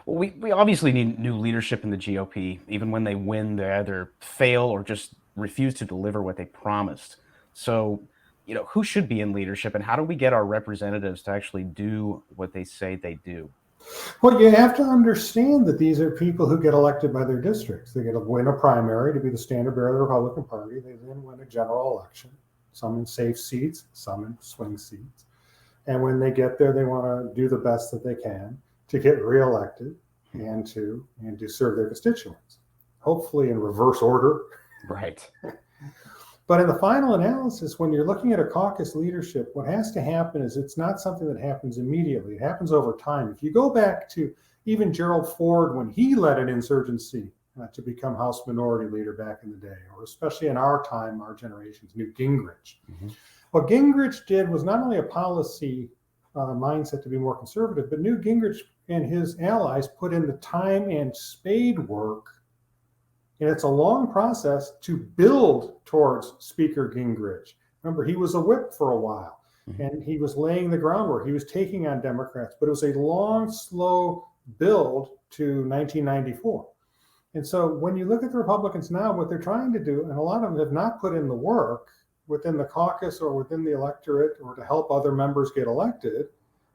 Well, we obviously need new leadership in the GOP. Even when they win, they either fail or just refuse to deliver what they promised. So, who should be in leadership and how do we get our representatives to actually do what they say they do? Well, you have to understand that these are people who get elected by their districts. They get to win a primary to be the standard bearer of the Republican Party. They then win a general election, some in safe seats, some in swing seats. And when they get there, they want to do the best that they can to get reelected and to serve their constituents, hopefully in reverse order. Right. But in the final analysis, when you're looking at a caucus leadership, what has to happen is it's not something that happens immediately. It happens over time. If you go back to even Gerald Ford, when he led an insurgency to become House Minority Leader back in the day, or especially in our time, our generations, Newt Gingrich. Mm-hmm. What Gingrich did was not only a policy mindset to be more conservative, but Newt Gingrich and his allies put in the time and spade work. And it's a long process to build towards Speaker Gingrich. Remember, he was a whip for a while, and he was laying the groundwork. He was taking on Democrats, but it was a long, slow build to 1994. And so when you look at the Republicans now, what they're trying to do, and a lot of them have not put in the work within the caucus or within the electorate or to help other members get elected,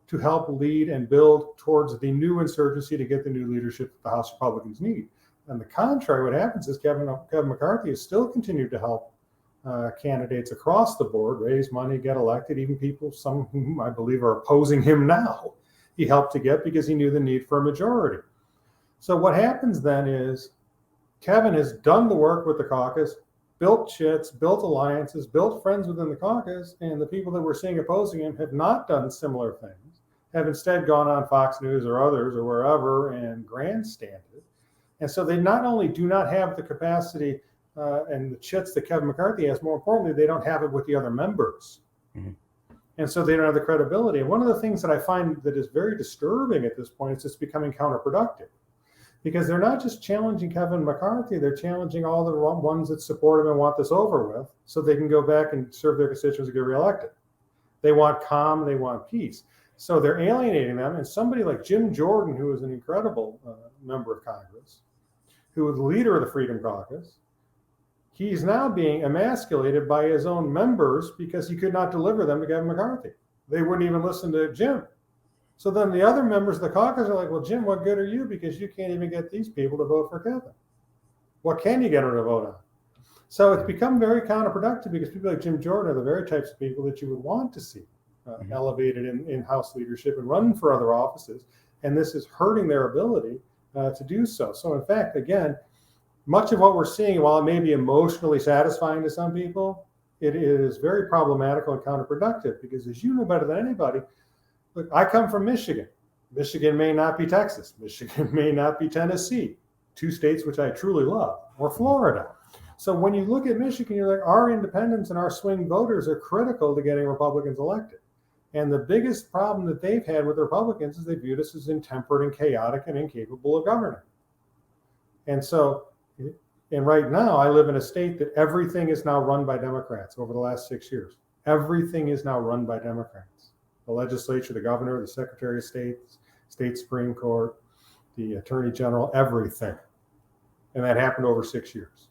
to help lead and build towards the new insurgency to get the new leadership that the House Republicans need. On the contrary, what happens is Kevin McCarthy has still continued to help candidates across the board raise money, get elected, even people, some of whom I believe are opposing him now, he helped to get because he knew the need for a majority. So what happens then is Kevin has done the work with the caucus, built chits, built alliances, built friends within the caucus, and the people that we're seeing opposing him have not done similar things, have instead gone on Fox News or others or wherever and grandstanded. And so they not only do not have the capacity and the chits that Kevin McCarthy has, more importantly, they don't have it with the other members. Mm-hmm. And so they don't have the credibility. And one of the things that I find that is very disturbing at this point is it's becoming counterproductive. Because they're not just challenging Kevin McCarthy, they're challenging all the ones that support him and want this over with so they can go back and serve their constituents and get reelected. They want calm, they want peace. So they're alienating them. And somebody like Jim Jordan, who is an incredible member of Congress, who was the leader of the Freedom Caucus, he's now being emasculated by his own members because he could not deliver them to Kevin McCarthy. They wouldn't even listen to Jim. So then the other members of the caucus are like, well, Jim, what good are you? Because you can't even get these people to vote for Kevin. What can you get them to vote on? So it's become very counterproductive because people like Jim Jordan are the very types of people that you would want to see elevated in House leadership and run for other offices. And this is hurting their ability to do so. So in fact, again, much of what we're seeing, while it may be emotionally satisfying to some people, it is very problematical and counterproductive because as you know better than anybody, look, I come from Michigan. Michigan may not be Texas. Michigan may not be Tennessee, two states which I truly love, or Florida. So when you look at Michigan, you're like, our independents and our swing voters are critical to getting Republicans elected. And the biggest problem that they've had with the Republicans is they viewed us as intemperate and chaotic and incapable of governing. And so, and right now I live in a state that everything is now run by Democrats over the last 6 years. Everything is now run by Democrats. The legislature, the governor, the secretary of state, state Supreme Court, the attorney general, everything. And that happened over 6 years.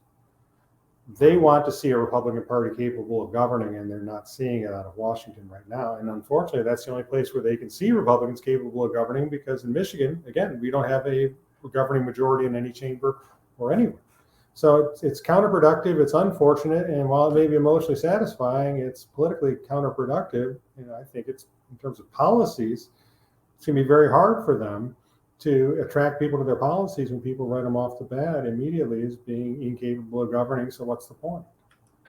They want to see a Republican Party capable of governing, and they're not seeing it out of Washington right now. And unfortunately, that's the only place where they can see Republicans capable of governing, because in Michigan, again, we don't have a governing majority in any chamber or anywhere. So it's counterproductive, it's unfortunate, and while it may be emotionally satisfying, it's politically counterproductive. And I think it's, in terms of policies, it's going to be very hard for them to attract people to their policies when people write them off the bat immediately as being incapable of governing. So what's the point?